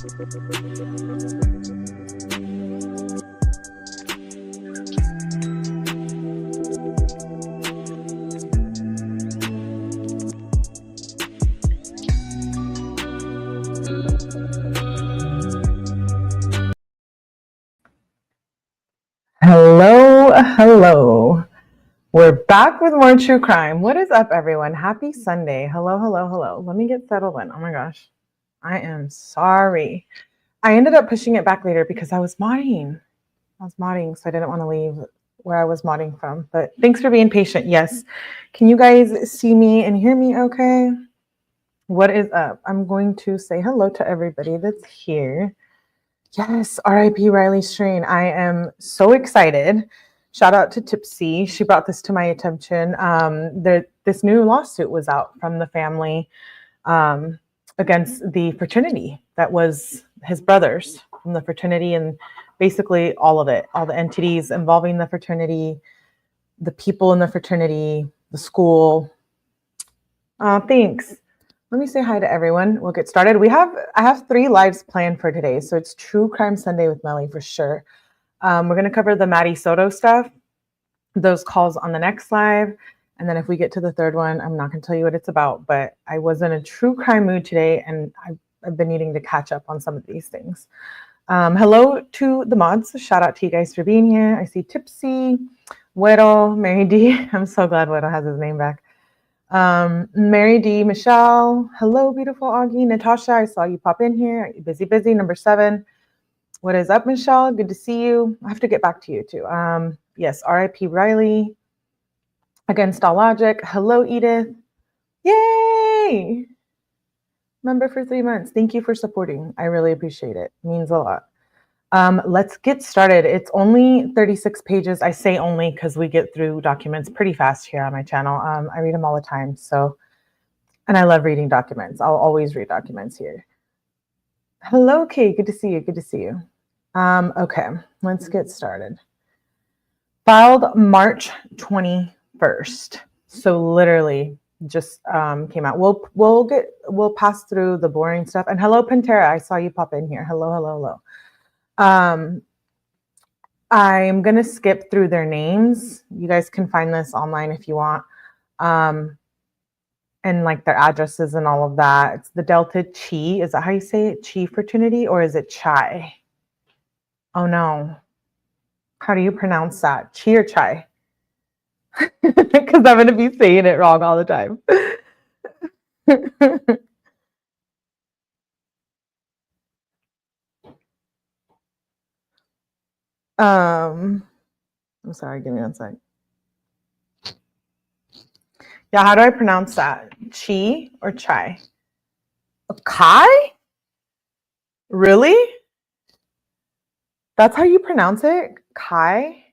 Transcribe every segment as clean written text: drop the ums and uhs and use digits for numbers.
Hello. We're back with more true crime. What is up, everyone? Happy Sunday. Hello. Let me get settled in. Oh my gosh. I am sorry. I ended up pushing it back later because I was modding. So I didn't want to leave where I was modding from. But thanks for being patient. Yes. Can you guys see me and hear me okay? What is up? I'm going to say hello to everybody that's here. Yes, R.I.P. Riley Strain. I am so excited. Shout out to 𝗃𝐶. She brought this to my attention. This new lawsuit was out from the family against the fraternity. That was his brothers from the fraternity, and basically all of it, all the entities involving the fraternity, the people in the fraternity, the school. Thanks. Let me say hi to everyone. We'll get started. I have 3 lives planned for today. So it's True Crime Sunday with Melly for sure. We're going to cover the Maddie Soto stuff, those calls on the next live. And then if we get to the 3rd one, I'm not going to tell you what it's about, but I was in a true crime mood today and I've been needing to catch up on some of these things. Hello to the mods. Shout out to you guys for being here. I see 𝗃𝐶, 𝗦𝗏, Mary D. I'm so glad 𝗦𝗏 has his name back. Mary D, Michelle, hello, beautiful Augie, Natasha, I saw you pop in here. Busy, number 7. What is up, Michelle? Good to see you. I have to get back to you too. Yes, R.I.P. Riley, Against All Logic. Hello, Edith. Yay! Member for 3 months. Thank you for supporting. I really appreciate it. It means a lot. Let's get started. It's only 36 pages. I say only because we get through documents pretty fast here on my channel. I read them all the time. And I love reading documents. I'll always read documents here. Hello, Kay. Good to see you. Okay, let's get started. Filed March 21st. So literally just came out. We'll pass through the boring stuff. And hello, Pantera. I saw you pop in here. Hello. I'm going to skip through their names. You guys can find this online if you want. And like their addresses and all of that. It's the Delta Chi. Is that how you say it? Chi Fraternity, or is it Chai? Oh no. How do you pronounce that? Chi or Chai? Because I'm going to be saying it wrong all the time. I'm sorry, give me 1 sec. Yeah, how do I pronounce that? Chi or Chai? Kai? Really? That's how you pronounce it? Kai?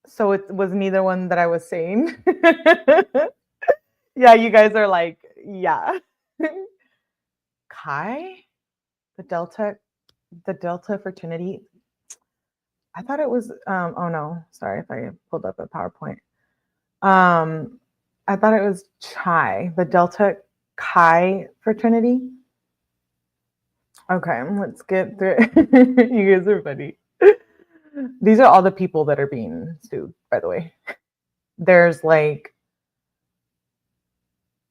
So it was neither one that I was saying. Yeah, you guys are like, yeah. Kai? The Delta Fraternity? I thought it was, oh no, sorry if I pulled up a PowerPoint. I thought it was Chai, the Delta Chi Fraternity. Okay, let's get through it. You guys are funny. These are all the people that are being sued, by the way. There's like,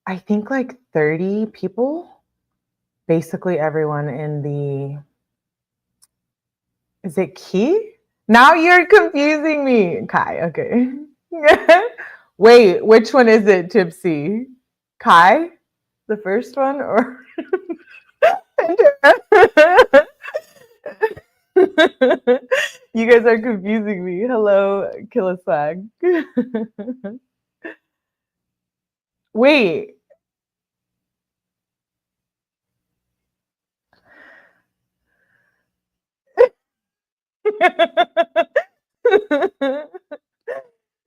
I think like 30 people. Basically everyone in the, is it Key? Now you're confusing me. Kai, okay. Wait, which one is it, 𝗃𝐶? Kai? The first one or? You guys are confusing me. Hello, 𝗂𝐿𝐴 swag. Wait.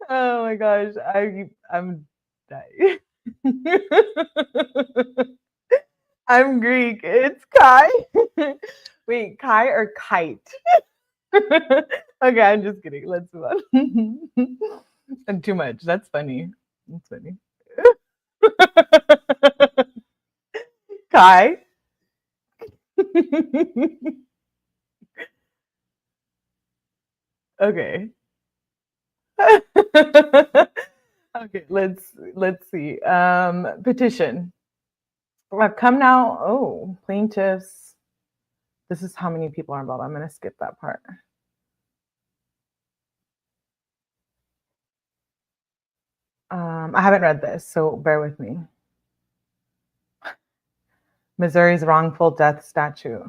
Oh my gosh, I'm dying. I'm Greek. It's Kai. Wait, Kai or kite? Okay, I'm just kidding. Let's move on. And too much. That's funny. That's funny. Kai. Okay. Okay, let's see. Petition. Come now. Oh, plaintiffs. This is how many people are involved. I'm going to skip that part. I haven't read this, so bear with me. Missouri's wrongful death statute.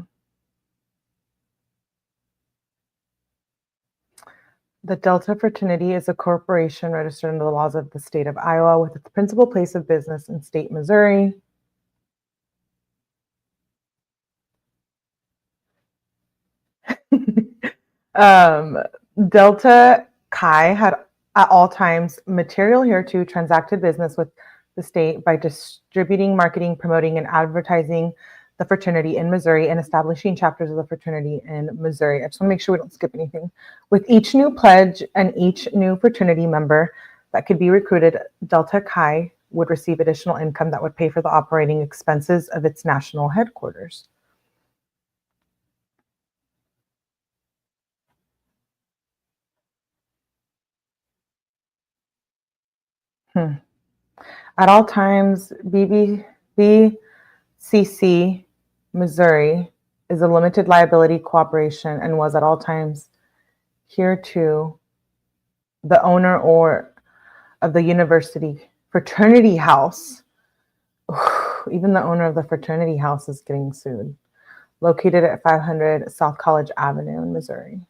The Delta Fraternity is a corporation registered under the laws of the state of Iowa with its principal place of business in state Missouri. Delta Chi had at all times material hereto transacted business with the state by distributing, marketing, promoting, and advertising the fraternity in Missouri and establishing chapters of the fraternity in Missouri. I just want to make sure we don't skip anything. With each new pledge and each new fraternity member that could be recruited, Delta Chi would receive additional income that would pay for the operating expenses of its national headquarters. At all times, BCC Missouri is a limited liability corporation and was at all times hereto the owner or of the university fraternity house. Even the owner of the fraternity house is getting sued. Located at 500 South College Avenue in Missouri.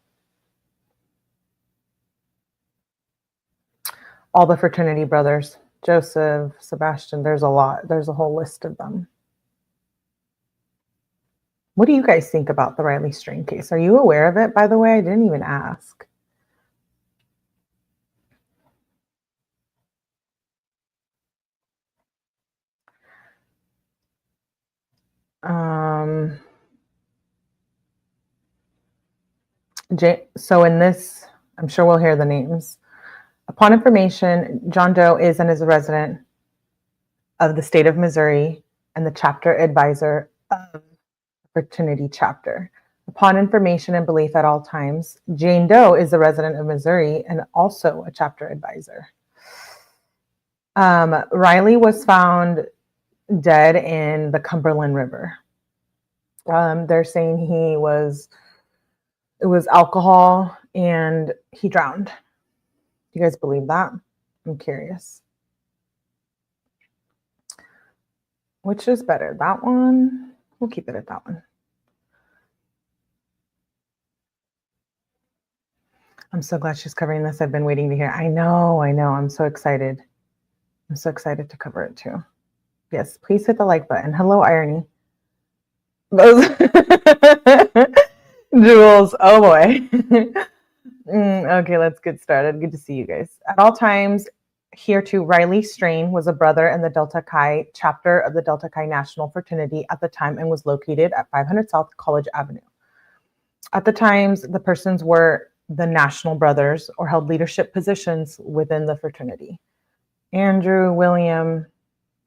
All the fraternity brothers, Joseph, Sebastian, there's a lot. There's a whole list of them. What do you guys think about the Riley Strain case? Are you aware of it, by the way? I didn't even ask. So in this, I'm sure we'll hear the names. Upon information, John Doe is and is a resident of the state of Missouri and the chapter advisor of the fraternity chapter. Upon information and belief at all times, Jane Doe is a resident of Missouri and also a chapter advisor. Riley was found dead in the Cumberland River. They're saying it was alcohol and he drowned. You guys believe that? I'm curious. Which is better? That one? We'll keep it at that one. I'm so glad she's covering this. I've been waiting to hear. I know. I'm so excited. I'm so excited to cover it too. Yes, please hit the like button. Hello, Irony. Jules, oh boy. Okay, let's get started. Good to see you guys. At all times, hereto, Riley Strain was a brother in the Delta Chi chapter of the Delta Chi National Fraternity at the time and was located at 500 South College Avenue. At the times, the persons were the National Brothers or held leadership positions within the fraternity. Andrew, William,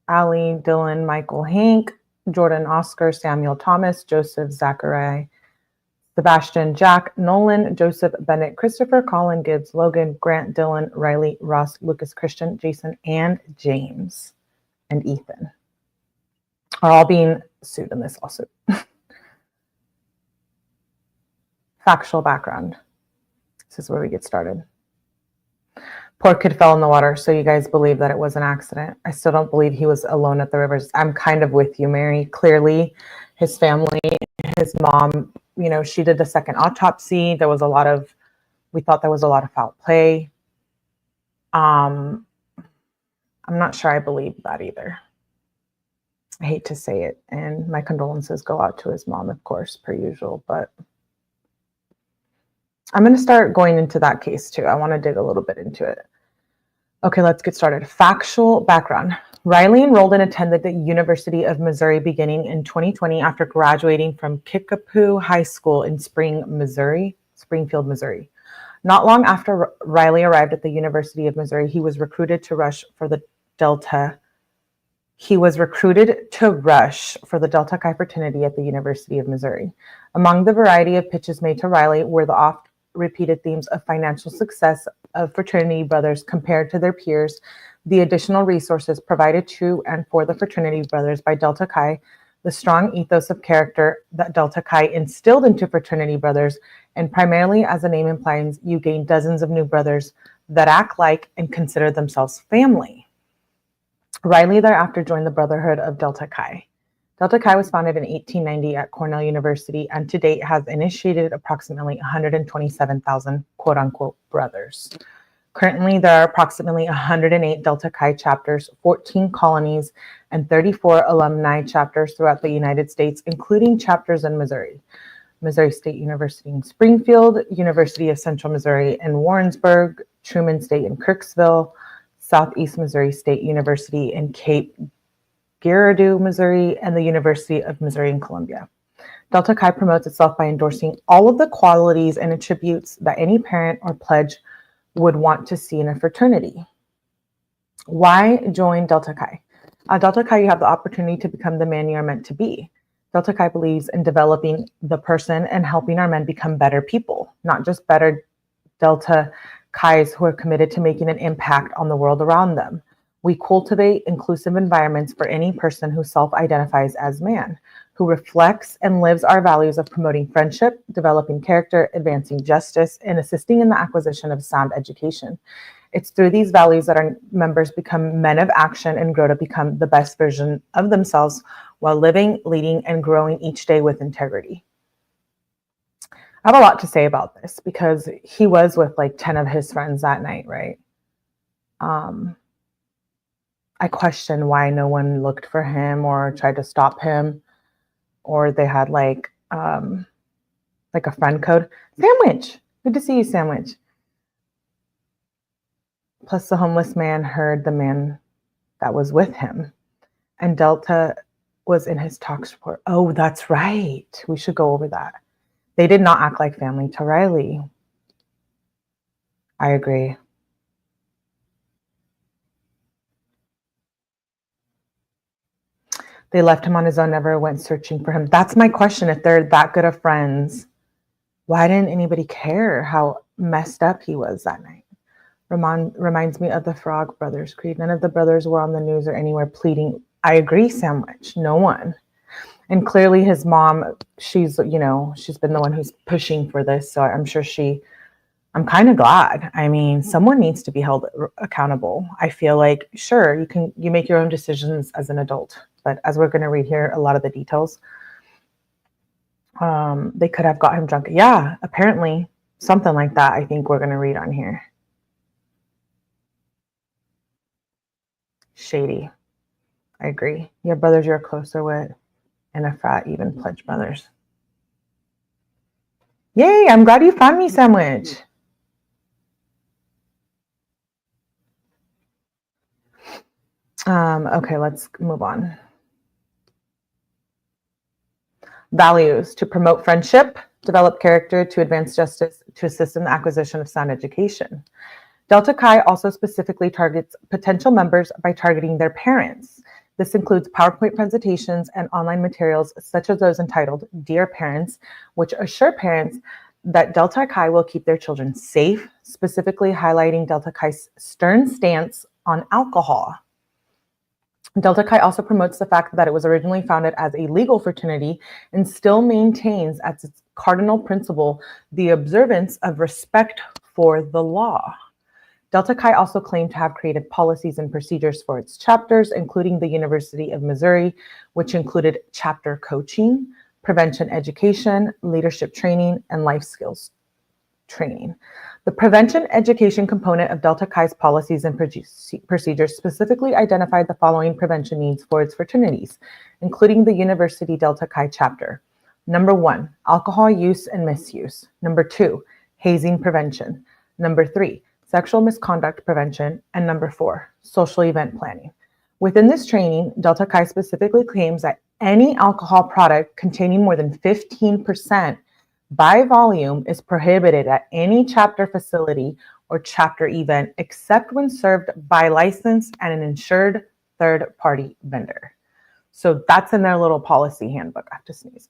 Ali, Dylan, Michael, Hank, Jordan, Oscar, Samuel, Thomas, Joseph, Zachariah, Sebastian, Jack, Nolan, Joseph, Bennett, Christopher, Colin, Gibbs, Logan, Grant, Dylan, Riley, Ross, Lucas, Christian, Jason, and James, and Ethan are all being sued in this lawsuit. Factual background. This is where we get started. Poor kid fell in the water, so you guys believe that it was an accident. I still don't believe he was alone at the rivers. I'm kind of with you, Mary. Clearly, his family, his mom, she did the second autopsy. We thought there was a lot of foul play. I'm not sure I believe that either. I hate to say it, and my condolences go out to his mom, of course, per usual, but I'm going to start going into that case too. I want to dig a little bit into it. Okay, let's get started. Factual background. Riley enrolled and attended the University of Missouri beginning in 2020 after graduating from Kickapoo High School in Springfield, Missouri. Not long after Riley arrived at the University of Missouri, he was recruited to rush for the Delta He was recruited to rush for the Delta Chi Fraternity at the University of Missouri. Among the variety of pitches made to Riley were the oft-repeated themes of financial success of fraternity brothers compared to their peers, the additional resources provided to and for the fraternity brothers by Delta Chi, the strong ethos of character that Delta Chi instilled into fraternity brothers, and primarily, as the name implies, you gain dozens of new brothers that act like and consider themselves family. Riley thereafter joined the Brotherhood of Delta Chi. Delta Chi was founded in 1890 at Cornell University and to date has initiated approximately 127,000 quote-unquote brothers. Currently, there are approximately 108 Delta Chi chapters, 14 colonies, and 34 alumni chapters throughout the United States, including chapters in Missouri. Missouri State University in Springfield, University of Central Missouri in Warrensburg, Truman State in Kirksville, Southeast Missouri State University in Cape Girardeau, Missouri, and the University of Missouri in Columbia. Delta Chi promotes itself by endorsing all of the qualities and attributes that any parent or pledge would want to see in a fraternity. Why join Delta Chi? At Delta Chi, you have the opportunity to become the man you are meant to be. Delta Chi believes in developing the person and helping our men become better people, not just better Delta Chis who are committed to making an impact on the world around them. We cultivate inclusive environments for any person who self-identifies as man, who reflects and lives our values of promoting friendship, developing character, advancing justice, and assisting in the acquisition of sound education. It's through these values that our members become men of action and grow to become the best version of themselves while living, leading, and growing each day with integrity. I have a lot to say about this because he was with like 10 of his friends that night, right? I question why no one looked for him or tried to stop him, or they had like a friend code. Sandwich, good to see you, Sandwich. Plus the homeless man heard the man that was with him, and Delta was in his talks report. Oh, that's right. We should go over that. They did not act like family to Riley. I agree. They left him on his own, never went searching for him. That's my question. If they're that good of friends, why didn't anybody care how messed up he was that night? Reminds me of the Frog Brothers Creed. None of the brothers were on the news or anywhere pleading. I agree, Sandwich. No one. And clearly his mom, she's been the one who's pushing for this. So I'm sure I'm kind of glad. I mean, someone needs to be held accountable. I feel like, sure, you make your own decisions as an adult, but as we're going to read here, a lot of the details, they could have got him drunk. Yeah, apparently something like that. I think we're going to read on here. Shady. I agree. Your brothers you're closer with. And a frat, even pledge brothers. Yay, I'm glad you found me, Sandwich. Okay, let's move on. Values: to promote friendship, develop character, to advance justice, to assist in the acquisition of sound education. Delta Chi also specifically targets potential members by targeting their parents. This includes PowerPoint presentations and online materials such as those entitled Dear Parents, which assure parents that Delta Chi will keep their children safe, specifically highlighting Delta Chi's stern stance on alcohol. Delta Chi also promotes the fact that it was originally founded as a legal fraternity and still maintains as its cardinal principle the observance of respect for the law. Delta Chi also claimed to have created policies and procedures for its chapters, including the University of Missouri, which included chapter coaching, prevention education, leadership training, and life skills training. The prevention education component of Delta Chi's policies and procedures specifically identified the following prevention needs for its fraternities, including the University Delta Chi chapter. Number 1, alcohol use and misuse. Number 2, hazing prevention. Number 3, sexual misconduct prevention, and number 4, social event planning. Within this training, Delta Chi specifically claims that any alcohol product containing more than 15% by volume is prohibited at any chapter facility or chapter event except when served by licensed and an insured third-party vendor. So that's in their little policy handbook. I have to sneeze.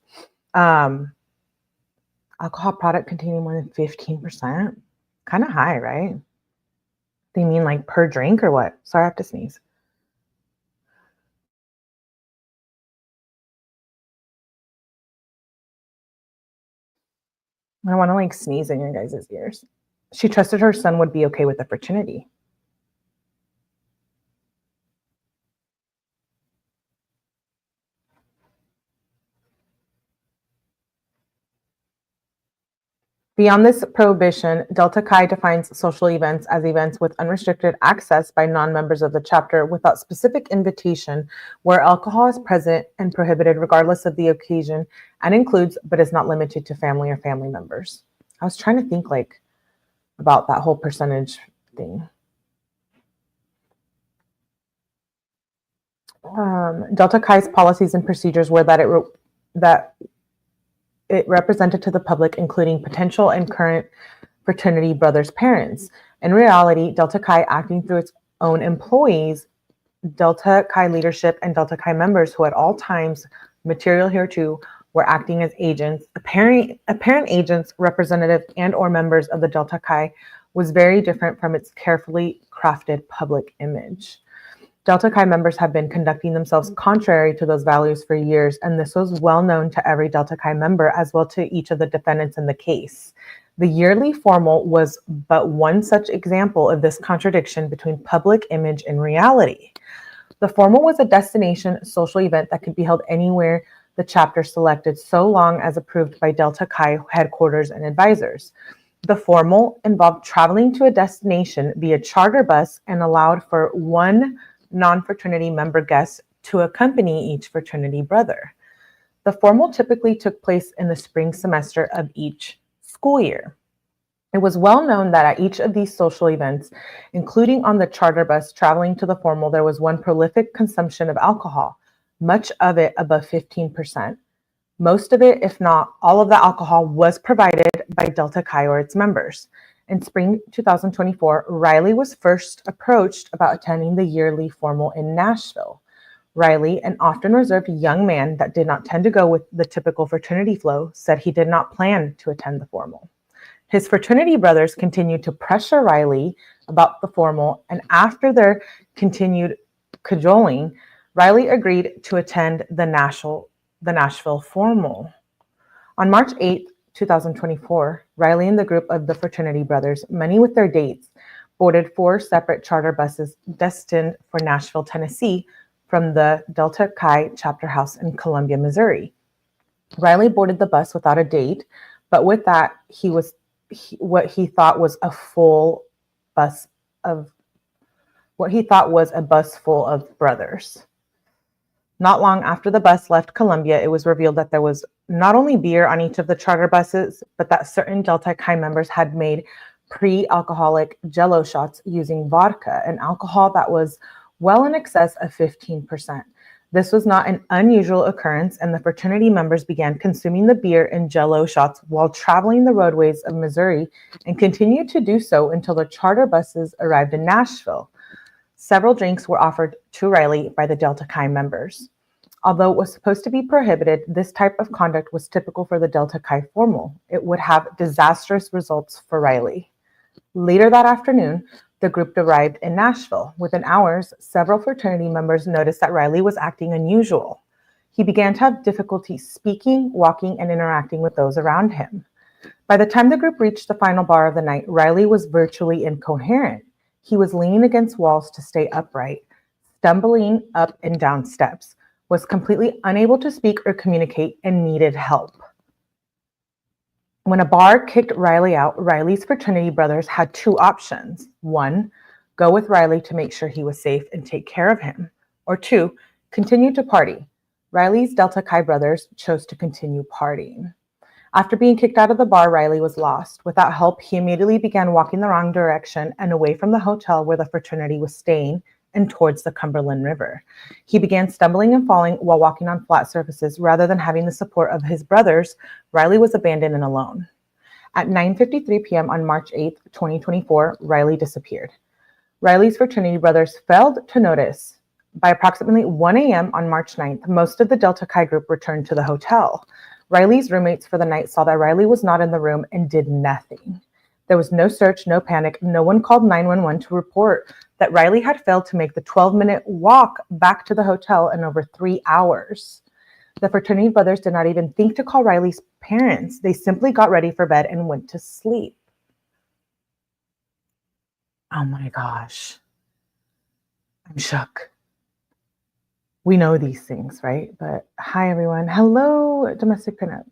Alcohol product containing more than 15%. Kind of high, right? They mean like per drink or what? Sorry, I have to sneeze. I want to like sneeze in your guys' ears. She trusted her son would be okay with the fraternity. Beyond this prohibition, Delta Chi defines social events as events with unrestricted access by non-members of the chapter without specific invitation, where alcohol is present and prohibited regardless of the occasion, and includes but is not limited to family or family members. I was trying to think like about that whole percentage thing. Delta Chi's policies and procedures were that it represented to the public, including potential and current fraternity brothers' parents. In reality, Delta Chi, acting through its own employees, Delta Chi leadership, and Delta Chi members who at all times, material hereto, were acting as agents, apparent agents, representatives, and or members of the Delta Chi, was very different from its carefully crafted public image. Delta Chi members have been conducting themselves contrary to those values for years, and this was well known to every Delta Chi member as well to each of the defendants in the case. The yearly formal was but one such example of this contradiction between public image and reality. The formal was a destination social event that could be held anywhere the chapter selected, so long as approved by Delta Chi headquarters and advisors. The formal involved traveling to a destination via charter bus and allowed for one non-fraternity member guest to accompany each fraternity brother. The formal typically took place in the spring semester of each school year. It was well known that at each of these social events, including on the charter bus traveling to the formal, there was one prolific consumption of alcohol, much of it above 15%. Most of it, if not all of the alcohol, was provided by Delta Chi or its members. In spring 2024, Riley was first approached about attending the yearly formal in Nashville. Riley, an often reserved young man that did not tend to go with the typical fraternity flow, said he did not plan to attend the formal. His fraternity brothers continued to pressure Riley about the formal, and after their continued cajoling, Riley agreed to attend the Nashville formal. On March 8th, 2024, Riley and the group of the fraternity brothers, many with their dates, boarded 4 separate charter buses destined for Nashville, Tennessee, from the Delta Chi chapter house in Columbia, Missouri. Riley boarded the bus without a date, but with that, what he thought was a bus full of brothers. Not long after the bus left Columbia, it was revealed that there was not only beer on each of the charter buses, but that certain Delta Chi members had made pre-alcoholic Jello shots using vodka, an alcohol that was well in excess of 15%. This was not an unusual occurrence, and the fraternity members began consuming the beer and Jello shots while traveling the roadways of Missouri, and continued to do so until the charter buses arrived in Nashville. Several drinks were offered to Riley by the Delta Chi members. Although it was supposed to be prohibited, this type of conduct was typical for the Delta Chi formal. It would have disastrous results for Riley. Later that afternoon, the group arrived in Nashville. Within hours, several fraternity members noticed that Riley was acting unusual. He began to have difficulty speaking, walking, and interacting with those around him. By the time the group reached the final bar of the night, Riley was virtually incoherent. He was leaning against walls to stay upright, stumbling up and down steps, was completely unable to speak or communicate, and needed help. When a bar kicked Riley out, Riley's fraternity brothers had 2 options. 1, go with Riley to make sure he was safe and take care of him. Or 2, continue to party. Riley's Delta Chi brothers chose to continue partying. After being kicked out of the bar, Riley was lost. Without help, he immediately began walking the wrong direction and away from the hotel where the fraternity was staying and towards the Cumberland River. He began stumbling and falling while walking on flat surfaces. Rather than having the support of his brothers, Riley was abandoned and alone. At 9:53 p.m. on March 8th, 2024, Riley disappeared. Riley's fraternity brothers failed to notice, By approximately 1 a.m. on March 9th, most of the Delta Chi group returned to the hotel. Riley's roommates for the night saw that Riley was not in the room and did nothing. There was no search, no panic. No one called 911 to report that Riley had failed to make the 12-minute walk back to the hotel in over 3 hours. The fraternity brothers did not even think to call Riley's parents. They simply got ready for bed and went to sleep. Oh my gosh. I'm shook. We know these things, right? But hi, everyone. Hello, domestic pinup.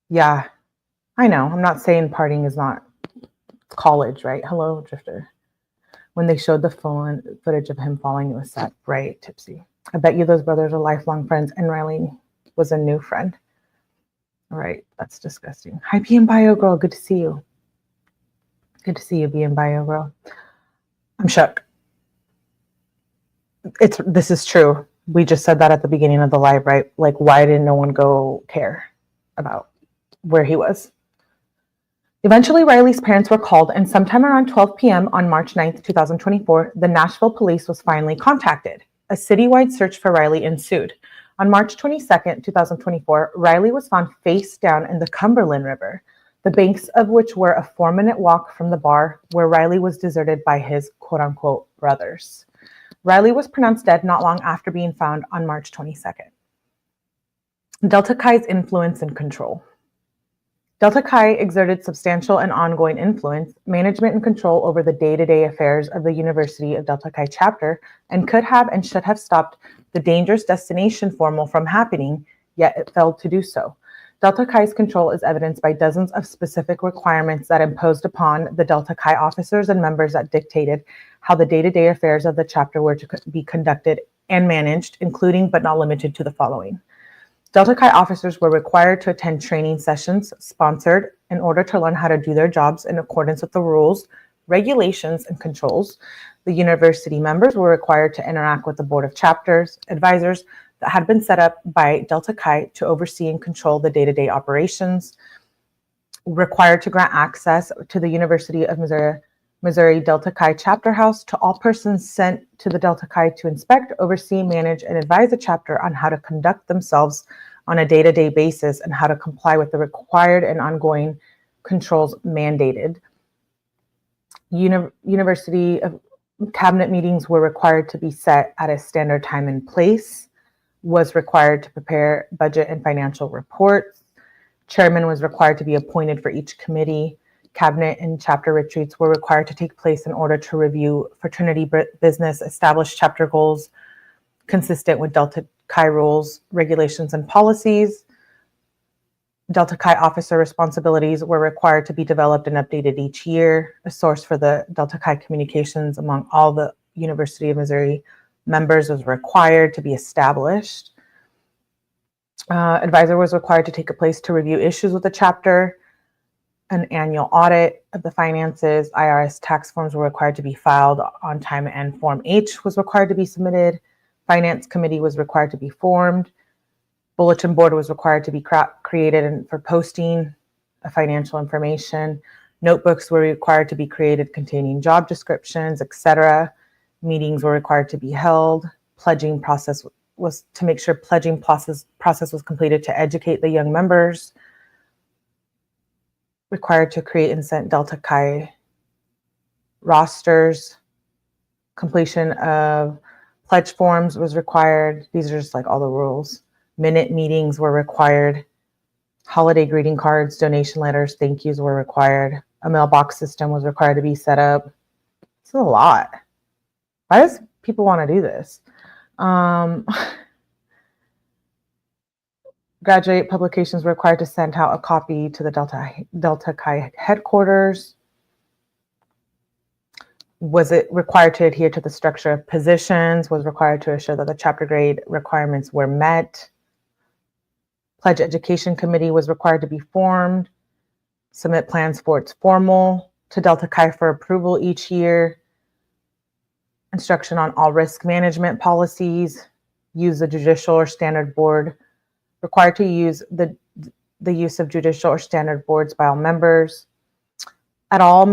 Yeah, I know. I'm not saying partying is not college, right? Hello, Drifter. When they showed the phone footage of him falling, it was sad. Right, Tipsy. I bet you those brothers are lifelong friends, and Riley was a new friend. All right, that's disgusting. Hi, PM Bio Girl. Good to see you. Good to see you, PM Bio Girl. I'm shook. This is true. We just said that at the beginning of the live, right? Like, why didn't no one go care about where he was? Eventually, Riley's parents were called, and sometime around 12 p.m. on March 9th, 2024, the Nashville police was finally contacted. A citywide search for Riley ensued. On March 22nd, 2024, Riley was found face down in the Cumberland River, the banks of which were a 4-minute walk from the bar where Riley was deserted by his quote-unquote brothers. Riley was pronounced dead not long after being found on March 22nd. Delta Chi's influence and control. Delta Chi exerted substantial and ongoing influence, management, and control over the day-to-day affairs of the University of Delta Chi chapter, and could have and should have stopped the dangerous destination formal from happening, yet it failed to do so. Delta Chi's control is evidenced by dozens of specific requirements that imposed upon the Delta Chi officers and members that dictated how the day-to-day affairs of the chapter were to be conducted and managed, including but not limited to the following. Delta Chi officers were required to attend training sessions sponsored in order to learn how to do their jobs in accordance with the rules, regulations, and controls. The university members were required to interact with the board of chapters, advisors that had been set up by Delta Chi to oversee and control the day-to-day operations, required to grant access to the University of Missouri Delta Chi chapter house to all persons sent to the Delta Chi to inspect, oversee, manage, and advise the chapter on how to conduct themselves on a day-to-day basis and how to comply with the required and ongoing controls mandated. University of cabinet meetings were required to be set at a standard time and place, was required to prepare budget and financial reports. Chairman was required to be appointed for each committee. Cabinet and chapter retreats were required to take place in order to review fraternity business, establish chapter goals consistent with Delta Chi rules, regulations, and policies. Delta Chi officer responsibilities were required to be developed and updated each year. A source for the Delta Chi communications among all the University of Missouri members was required to be established. Advisor was required to take a place to review issues with the chapter. An annual audit of the finances, IRS tax forms were required to be filed on time, and Form H was required to be submitted. Finance committee was required to be formed. Bulletin board was required to be created and for posting of financial information. Notebooks were required to be created containing job descriptions, etc. Meetings were required to be held. Pledging process was to make sure pledging process was completed to educate the young members. Required to create and send Delta Chi rosters. Completion of pledge forms was required. These are just like all the rules. Minute meetings were required. Holiday greeting cards, donation letters, thank yous were required. A mailbox system was required to be set up. It's a lot. Why does people want to do this? Graduate publications were required to send out a copy to the Delta Chi headquarters. Was it required to adhere to the structure of positions? Was required to assure that the chapter grade requirements were met. Pledge Education Committee was required to be formed. Submit plans for its formal to Delta Chi for approval each year. Instruction on all risk management policies. Use the judicial or standard board. Required to use the use of judicial or standard boards by all members. At all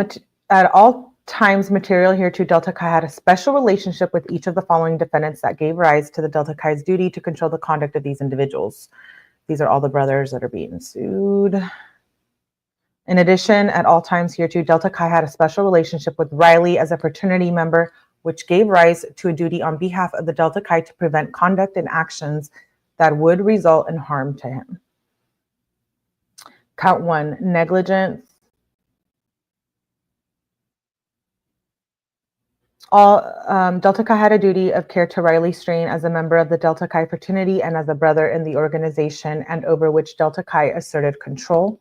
times material here to Delta Chi had a special relationship with each of the following defendants that gave rise to the Delta Chi's duty to control the conduct of these individuals. These are all the brothers that are being sued. In addition, at all times here too, Delta Chi had a special relationship with 𝗟𝐿𝐿𝐴 as a fraternity member, which gave rise to a duty on behalf of the Delta Chi to prevent conduct and actions that would result in harm to him. Count 1, negligence. Delta Chi had a duty of care to Riley Strain as a member of the Delta Chi fraternity and as a brother in the organization, and over which Delta Chi asserted control.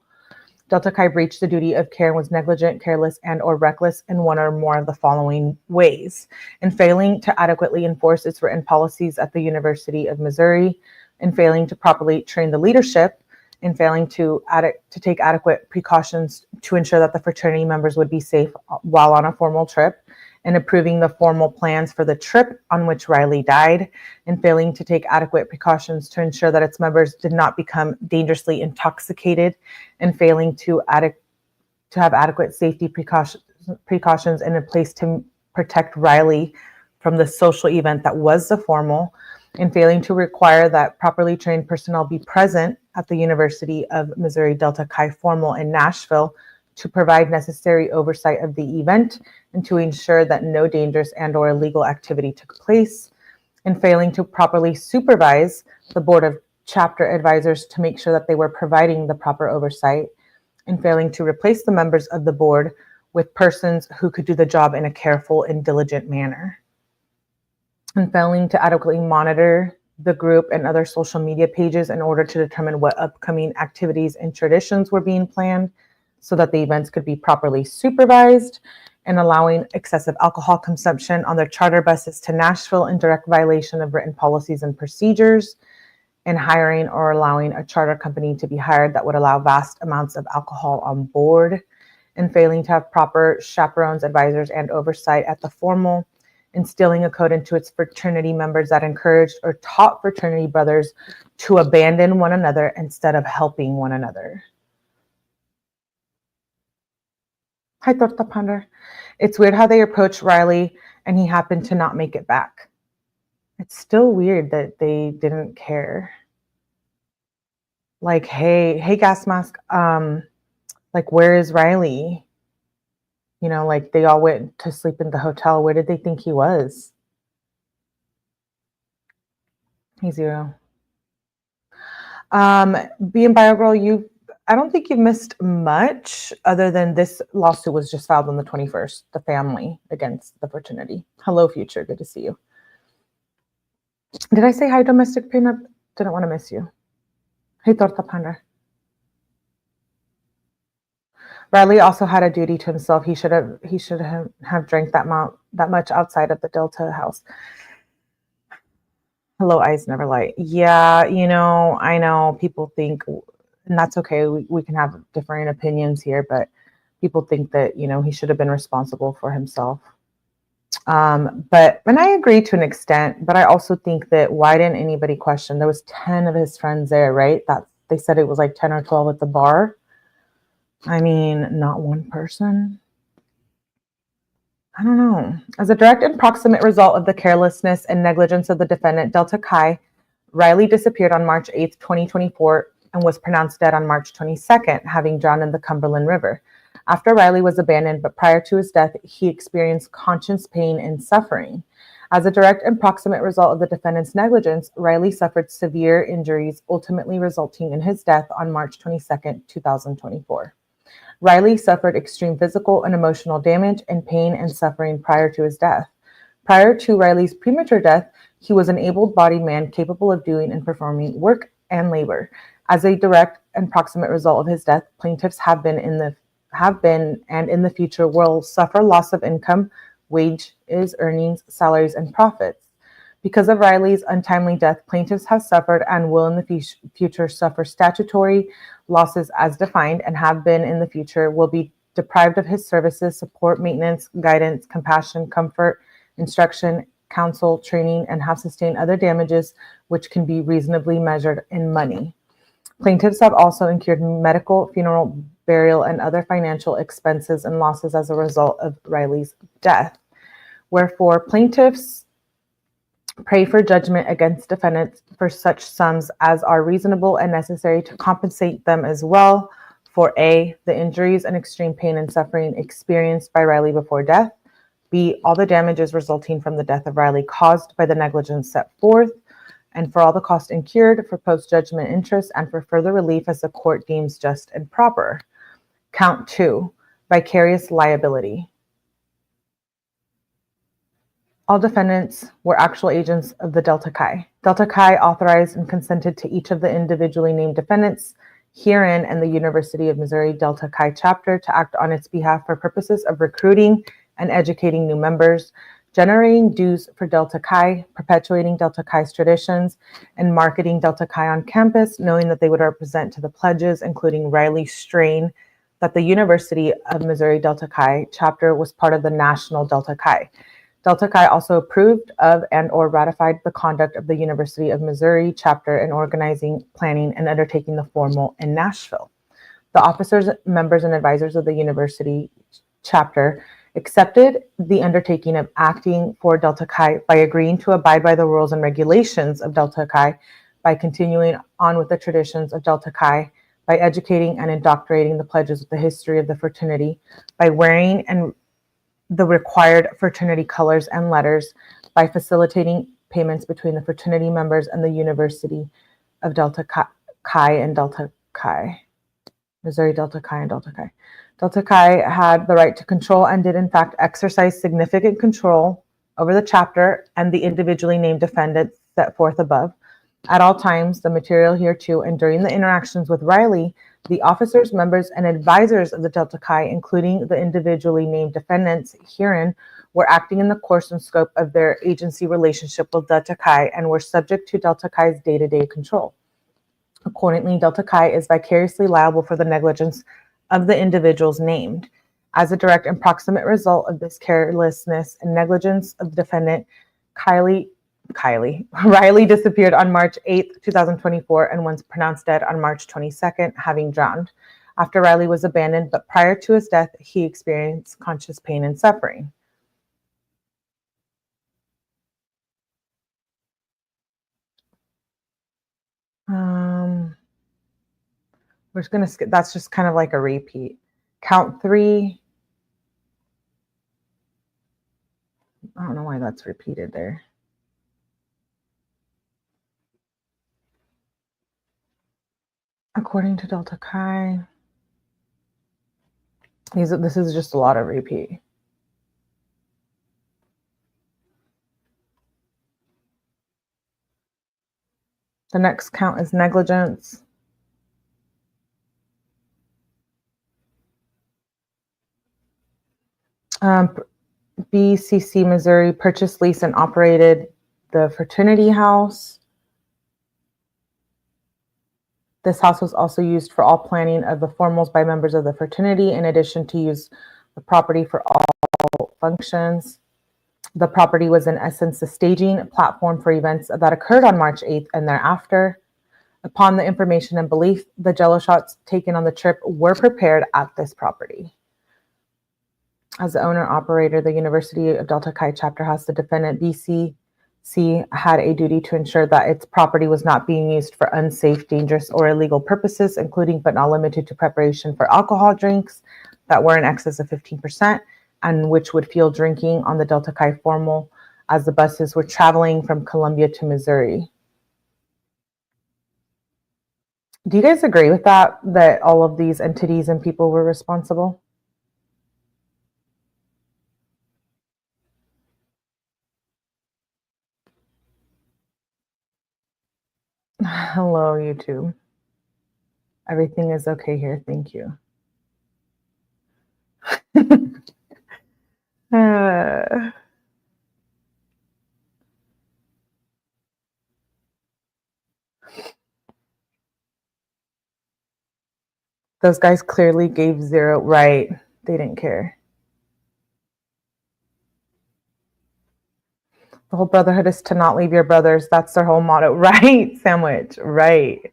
Delta Chi breached the duty of care and was negligent, careless, and or reckless in one or more of the following ways: in failing to adequately enforce its written policies at the University of Missouri, in failing to properly train the leadership, in failing to take adequate precautions to ensure that the fraternity members would be safe while on a formal trip, in approving the formal plans for the trip on which Riley died, in failing to take adequate precautions to ensure that its members did not become dangerously intoxicated, and failing to have adequate safety precautions in place to protect Riley from the social event that was the formal, in failing to require that properly trained personnel be present at the University of Missouri Delta Chi formal in Nashville to provide necessary oversight of the event and to ensure that no dangerous and or illegal activity took place, and failing to properly supervise the board of chapter advisors to make sure that they were providing the proper oversight, and failing to replace the members of the board with persons who could do the job in a careful and diligent manner, and failing to adequately monitor the group and other social media pages in order to determine what upcoming activities and traditions were being planned so that the events could be properly supervised, and allowing excessive alcohol consumption on their charter buses to Nashville in direct violation of written policies and procedures, and hiring or allowing a charter company to be hired that would allow vast amounts of alcohol on board, and failing to have proper chaperones, advisors, and oversight at the formal, instilling a code into its fraternity members that encouraged or taught fraternity brothers to abandon one another instead of helping one another. Hi, 𝗏𝗏. It's weird how they approached Riley and he happened to not make it back. It's still weird that they didn't care. Like, hey, gas mask, like, where is Riley? You know, like, they all went to sleep in the hotel. Where did they think he was? Hey, Zero. Being Bio Girl, I don't think you've missed much other than this lawsuit was just filed on the 21st, the family against the fraternity. Hello, Future. Good to see you. Did I say hi, Domestic Pinup? Didn't want to miss you. Hey, 𝗏𝗏. Riley also had a duty to himself. He should have drank that much outside of the Delta house. Hello, Eyes Never Light. Yeah, you know, I know people think, and that's okay. We can have differing opinions here, but people think that, you know, he should have been responsible for himself. And I agree to an extent, but I also think that why didn't anybody question? There was 10 of his friends there, right? That they said it was like 10 or 12 at the bar. I mean, not one person. I don't know. As a direct and proximate result of the carelessness and negligence of the defendant, Delta Chi, Riley disappeared on March 8th, 2024, and was pronounced dead on March 22nd, having drowned in the Cumberland River. After Riley was abandoned, but prior to his death, he experienced conscious pain and suffering. As a direct and proximate result of the defendant's negligence, Riley suffered severe injuries, ultimately resulting in his death on March 22nd, 2024. Riley suffered extreme physical and emotional damage and pain and suffering prior to his death. Prior to Riley's premature death, he was an able-bodied man capable of doing and performing work and labor. As a direct and proximate result of his death, plaintiffs have been and in the future will suffer loss of income, wages, earnings, salaries, and profits. Because of Riley's untimely death, plaintiffs have suffered and will in the future suffer statutory losses as defined, and have been in the future will be deprived of his services, support, maintenance, guidance, compassion, comfort, instruction, counsel, training, and have sustained other damages which can be reasonably measured in money. Plaintiffs have also incurred medical, funeral, burial, and other financial expenses and losses as a result of Riley's death. Wherefore, plaintiffs pray for judgment against defendants for such sums as are reasonable and necessary to compensate them as well for A, the injuries and extreme pain and suffering experienced by Riley before death, B, all the damages resulting from the death of Riley caused by the negligence set forth, and for all the cost incurred for post-judgment interest and for further relief as the court deems just and proper. Count 2, vicarious liability. All defendants were actual agents of the Delta Chi. Delta Chi authorized and consented to each of the individually named defendants herein and the University of Missouri Delta Chi chapter to act on its behalf for purposes of recruiting and educating new members, generating dues for Delta Chi, perpetuating Delta Chi's traditions, and marketing Delta Chi on campus, knowing that they would represent to the pledges, including Riley's strain, that the University of Missouri Delta Chi chapter was part of the National Delta Chi. Delta Chi also approved of and or ratified the conduct of the University of Missouri chapter in organizing, planning, and undertaking the formal in Nashville. The officers, members, and advisors of the University chapter accepted the undertaking of acting for Delta Chi by agreeing to abide by the rules and regulations of Delta Chi, by continuing on with the traditions of Delta Chi, by educating and indoctrinating the pledges of the history of the fraternity, by wearing and the required fraternity colors and letters, by facilitating payments between the fraternity members and the University of Delta Chi and Delta Chi, Missouri Delta Chi and Delta Chi. Delta Chi had the right to control and did in fact exercise significant control over the chapter and the individually named defendants set forth above. At all times, the material hereto and during the interactions with Riley, the officers, members, and advisors of the Delta Chi, including the individually named defendants herein, were acting in the course and scope of their agency relationship with Delta Chi and were subject to Delta Chi's day-to-day control. Accordingly, Delta Chi is vicariously liable for the negligence of the individuals named. As a direct and proximate result of this carelessness and negligence of the defendant, Riley disappeared on March 8, 2024, and was pronounced dead on March 22nd, having drowned. After Riley was abandoned, but prior to his death, he experienced conscious pain and suffering. We're just going to skip, that's just kind of like a repeat. Count 3. I don't know why that's repeated there. According to Delta Chi, this is just a lot of repeat. The next count is negligence. BCC Missouri purchased, leased, and operated the fraternity house. This house was also used for all planning of the formals by members of the fraternity, in addition to use the property for all functions. The property was in essence the staging platform for events that occurred on March 8th and thereafter. Upon the information and belief, the jello shots taken on the trip were prepared at this property. As the owner-operator, the University of Delta Chi chapter house, the defendant BCC had a duty to ensure that its property was not being used for unsafe, dangerous, or illegal purposes, including but not limited to preparation for alcohol drinks that were in excess of 15% and which would fuel drinking on the Delta Chi formal as the buses were traveling from Columbia to Missouri. Do you guys agree with that all of these entities and people were responsible? Hello, YouTube. Everything is okay here. Thank you. Those guys clearly gave zero. Right. They didn't care. The whole brotherhood is to not leave your brothers. That's their whole motto. Right, Sandwich. Right.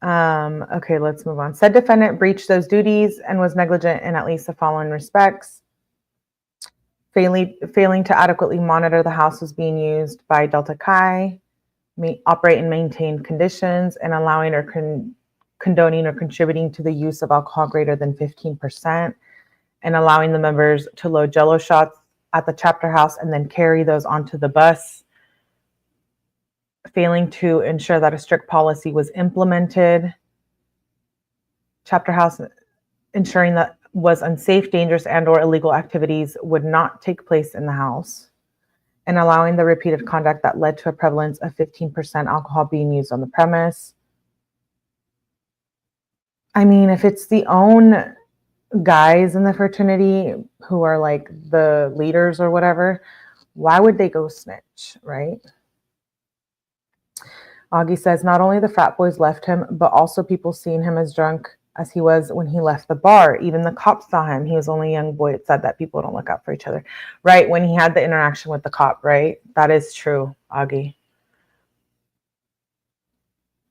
Okay, let's move on. Said defendant breached those duties and was negligent in at least the following respects. Failing to adequately monitor the house was being used by Delta Chi, operate and maintain conditions, and allowing or condoning or contributing to the use of alcohol greater than 15%, and allowing the members to load 𝐿 shots at the chapter house and then carry those onto the bus. Failing to ensure that a strict policy was implemented. Chapter house ensuring that was unsafe, dangerous, and/or illegal activities would not take place in the house, and allowing the repeated conduct that led to a prevalence of 15% alcohol being used on the premise. I mean, if it's the own guys in the fraternity who are like the leaders or whatever, why would they go snitch, right? Augie says, not only the frat boys left him, but also people seeing him as drunk as he was when he left the bar. Even the cops saw him. He was only a young boy. It said that people don't look out for each other. Right, when he had the interaction with the cop, right? That is true, Augie.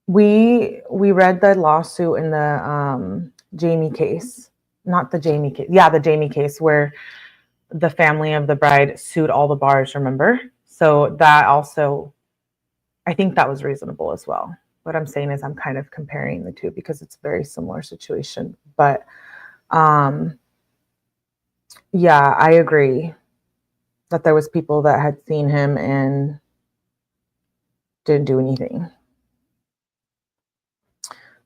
We read the lawsuit in the Jamie case. Not the Jamie case. Yeah, the Jamie case where the family of the bride sued all the bars, remember? So that also, I think that was reasonable as well. What I'm saying is I'm kind of comparing the two because it's a very similar situation. But yeah, I agree that there was people that had seen him and didn't do anything.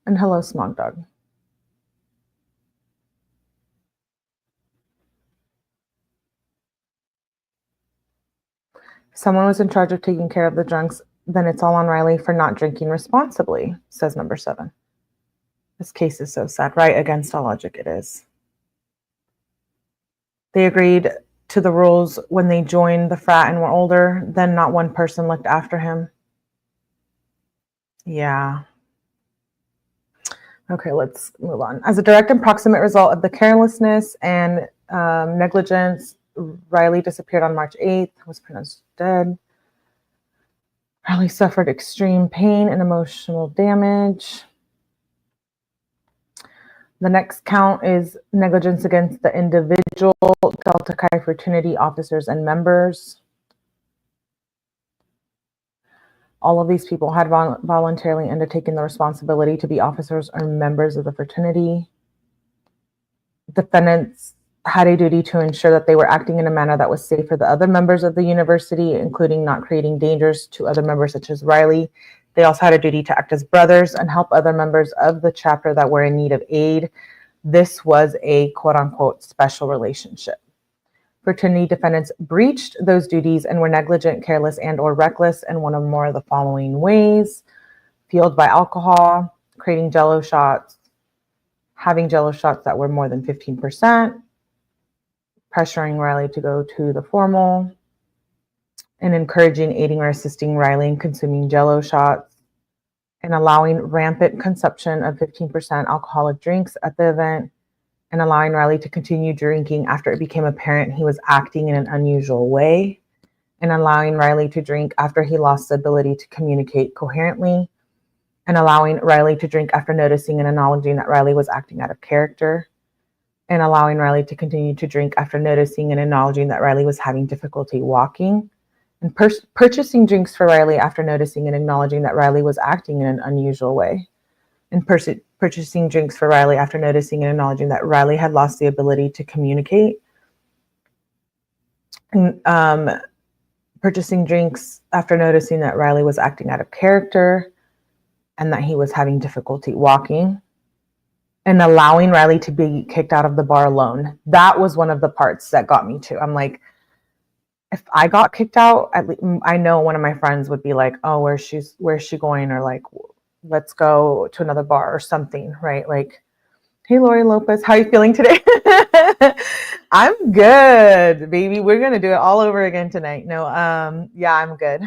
And hello, Smog Dog. If someone was in charge of taking care of the drunks, then it's all on Riley for not drinking responsibly, says number 7. This case is so sad, right? Against all logic, it is. They agreed to the rules when they joined the frat and were older, then not one person looked after him. Yeah. Okay, let's move on. As a direct and proximate result of the carelessness and negligence, Riley disappeared on March 8th, was pronounced dead. Riley suffered extreme pain and emotional damage. The next count is negligence against the individual Delta Chi Fraternity officers and members. All of these people had voluntarily undertaken the responsibility to be officers or members of the fraternity. Defendants had a duty to ensure that they were acting in a manner that was safe for the other members of the university, including not creating dangers to other members such as Riley. They also had a duty to act as brothers and help other members of the chapter that were in need of aid. This was a quote-unquote special relationship. Fraternity defendants breached those duties and were negligent, careless, and/or reckless in one or more of the following ways: fueled by alcohol, creating 𝐿 shots, having 𝐿 shots that were more than 15%, pressuring Riley to go to the formal, and encouraging, aiding, or assisting Riley in consuming 𝐿 shots, and allowing rampant consumption of 15% alcoholic drinks at the event, and allowing Riley to continue drinking after it became apparent he was acting in an unusual way, and allowing Riley to drink after he lost the ability to communicate coherently, and allowing Riley to drink after noticing and acknowledging that Riley was acting out of character, and allowing Riley to continue to drink after noticing and acknowledging that Riley was having difficulty walking, and purchasing drinks for Riley after noticing and acknowledging that Riley was acting in an unusual way, and purchasing drinks for Riley after noticing and acknowledging that Riley had lost the ability to communicate, and purchasing drinks after noticing that Riley was acting out of character and that he was having difficulty walking, and allowing Riley to be kicked out of the bar alone. That was one of the parts that got me too. I'm like, if I got kicked out, at least I know one of my friends would be like, oh, where's she going? Or like, let's go to another bar or something, right? Like, hey, Lori Lopez, how are you feeling today? I'm good, baby. We're going to do it all over again tonight. No, yeah, I'm good.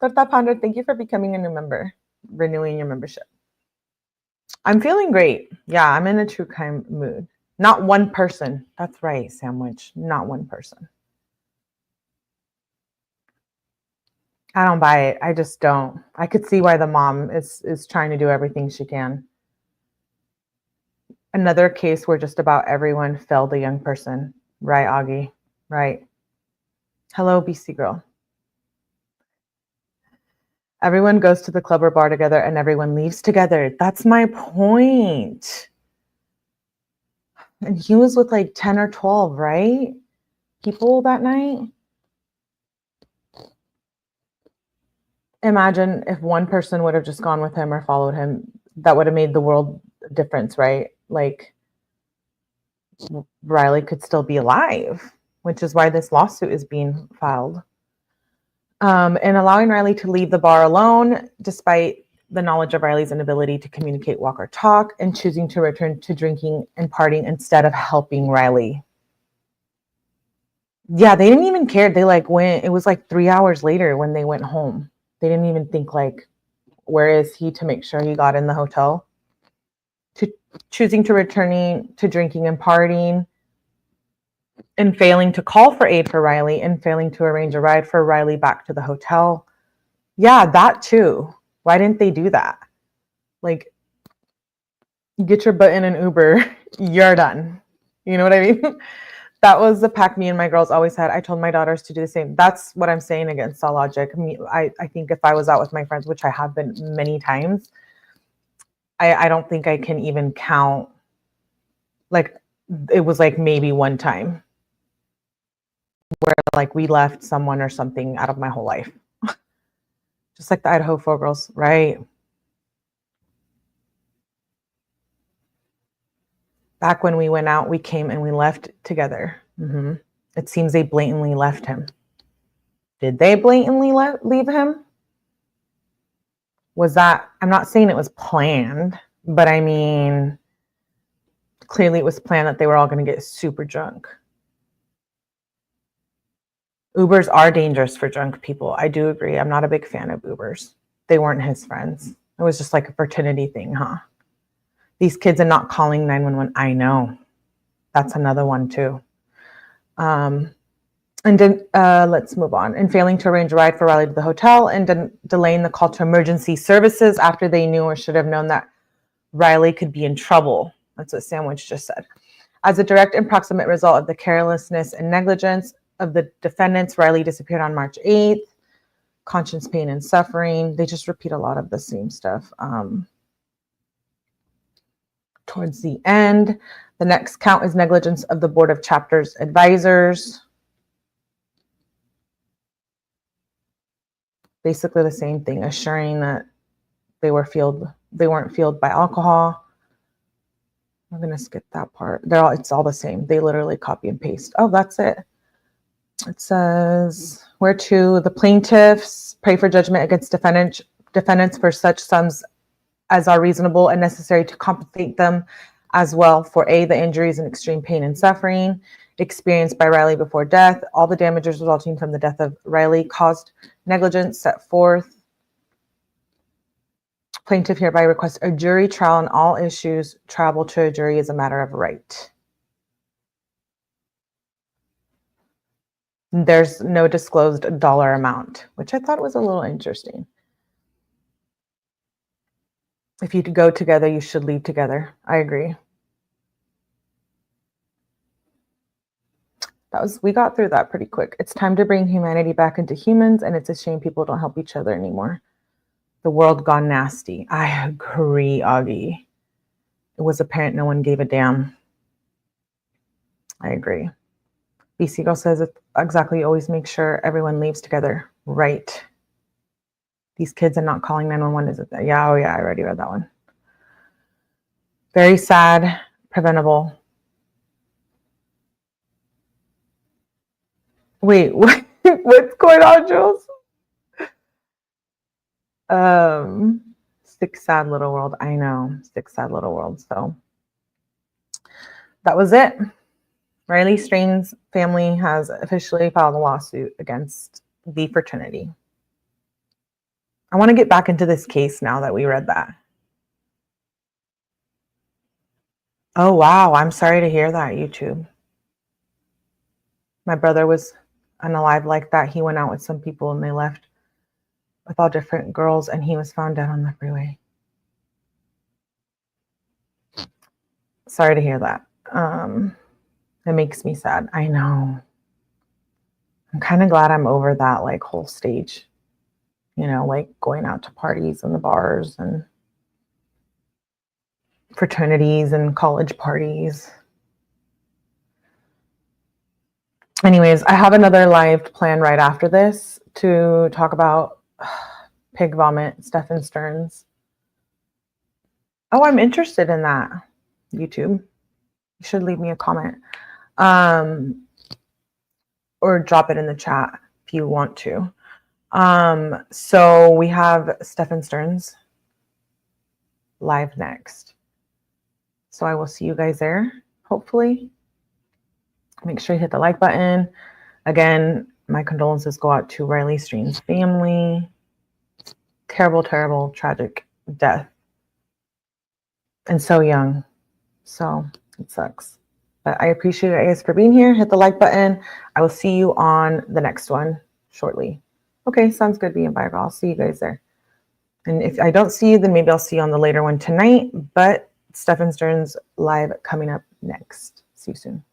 𝗟𝗶𝗸𝗲, thank you for becoming a new member, renewing your membership. I'm feeling great. Yeah, I'm in a true crime mood. Not one person. That's right, Sandwich. Not one person. I don't buy it. I just don't. I could see why the mom is trying to do everything she can. Another case where just about everyone failed the young person. Right, Augie? Right. Hello, BC girl. Everyone goes to the club or bar together and everyone leaves together. That's my point. And he was with like 10 or 12, right? People that night. Imagine if one person would have just gone with him or followed him, that would have made the world a difference, right? Like Riley could still be alive, which is why this lawsuit is being filed. And allowing Riley to leave the bar alone, despite the knowledge of Riley's inability to communicate, walk, or talk, and choosing to return to drinking and partying instead of helping Riley. Yeah, they didn't even care. They like went, it was like 3 hours later when they went home. They didn't even think like, where is he, to make sure he got in the hotel. Choosing to returning to drinking and partying, and failing to call for aid for Riley, and failing to arrange a ride for Riley back to the hotel. Yeah, that too. Why didn't they do that? Like, you get your butt in an Uber, you're done. You know what I mean? That was the pack me and my girls always had. I told my daughters to do the same. That's what I'm saying against all logic. I think if I was out with my friends, which I have been many times, I don't think I can even count. Like, it was like maybe one time where like we left someone or something out of my whole life. Just like the Idaho 4 girls, right? Back when we went out, we came and we left together. It seems they blatantly left him. Did they blatantly leave him? Was that, I'm not saying it was planned, but I mean, clearly it was planned that they were all going to get super drunk. Ubers are dangerous for drunk people. I do agree. I'm not a big fan of Ubers. They weren't his friends. It was just like a fraternity thing, huh? These kids are not calling 911. I know. That's another one too. And then let's move on. And failing to arrange a ride for Riley to the hotel, and delaying the call to emergency services after they knew or should have known that Riley could be in trouble. That's what Sandwich just said. As a direct and proximate result of the carelessness and negligence of the defendants, Riley disappeared on March 8th. Conscience, pain, and suffering. They just repeat a lot of the same stuff. Towards the end, the next count is negligence of the Board of Chapters advisors. Basically the same thing, assuring that they weren't fueled by alcohol. I'm gonna skip that part. It's all the same. They literally copy and paste. Oh, that's it. It says, whereto the plaintiffs pray for judgment against defendants for such sums as are reasonable and necessary to compensate them as well for A, the injuries and extreme pain and suffering experienced by Riley before death, all the damages resulting from the death of Riley caused negligence set forth. Plaintiff hereby requests a jury trial on all issues. Travel to a jury is a matter of right. There's no disclosed dollar amount, which I thought was a little interesting. If you go together, you should leave together. I agree. We got through that pretty quick. It's time to bring humanity back into humans, and it's a shame people don't help each other anymore. The world gone nasty. I agree, Augie. It was apparent no one gave a damn. I agree. BC Girl says it exactly. Always make sure everyone leaves together. Right. These kids are not calling 911. Is it? Yeah. Oh yeah. I already read that one. Very sad. Preventable. Wait. What's going on, Jules? Sick, sad little world. I know. Sick, sad little world. So that was it. Riley Strain's family has officially filed a lawsuit against the fraternity. I want to get back into this case now that we read that. Oh, wow. I'm sorry to hear that, YouTube. My brother was unalive like that. He went out with some people and they left. with all different girls, and he was found dead on the freeway. Sorry to hear that. It makes me sad. I know. I'm kind of glad I'm over that like whole stage, you know, like going out to parties and the bars and fraternities and college parties. Anyways, I have another live plan right after this to talk about pig vomit, Stephen Stearns. Oh, I'm interested in that. YouTube. You should leave me a comment. Or drop it in the chat if you want to. So we have Stephen Stearns live next. So I will see you guys there, hopefully. Make sure you hit the like button. Again, my condolences go out to Riley Stream's family. Terrible, terrible, tragic death. And so young. So it sucks. But I appreciate you guys for being here. Hit the like button. I will see you on the next one shortly. Okay, sounds good, being bye. I'll see you guys there. And if I don't see you, then maybe I'll see you on the later one tonight. But Stephen Stearns live coming up next. See you soon.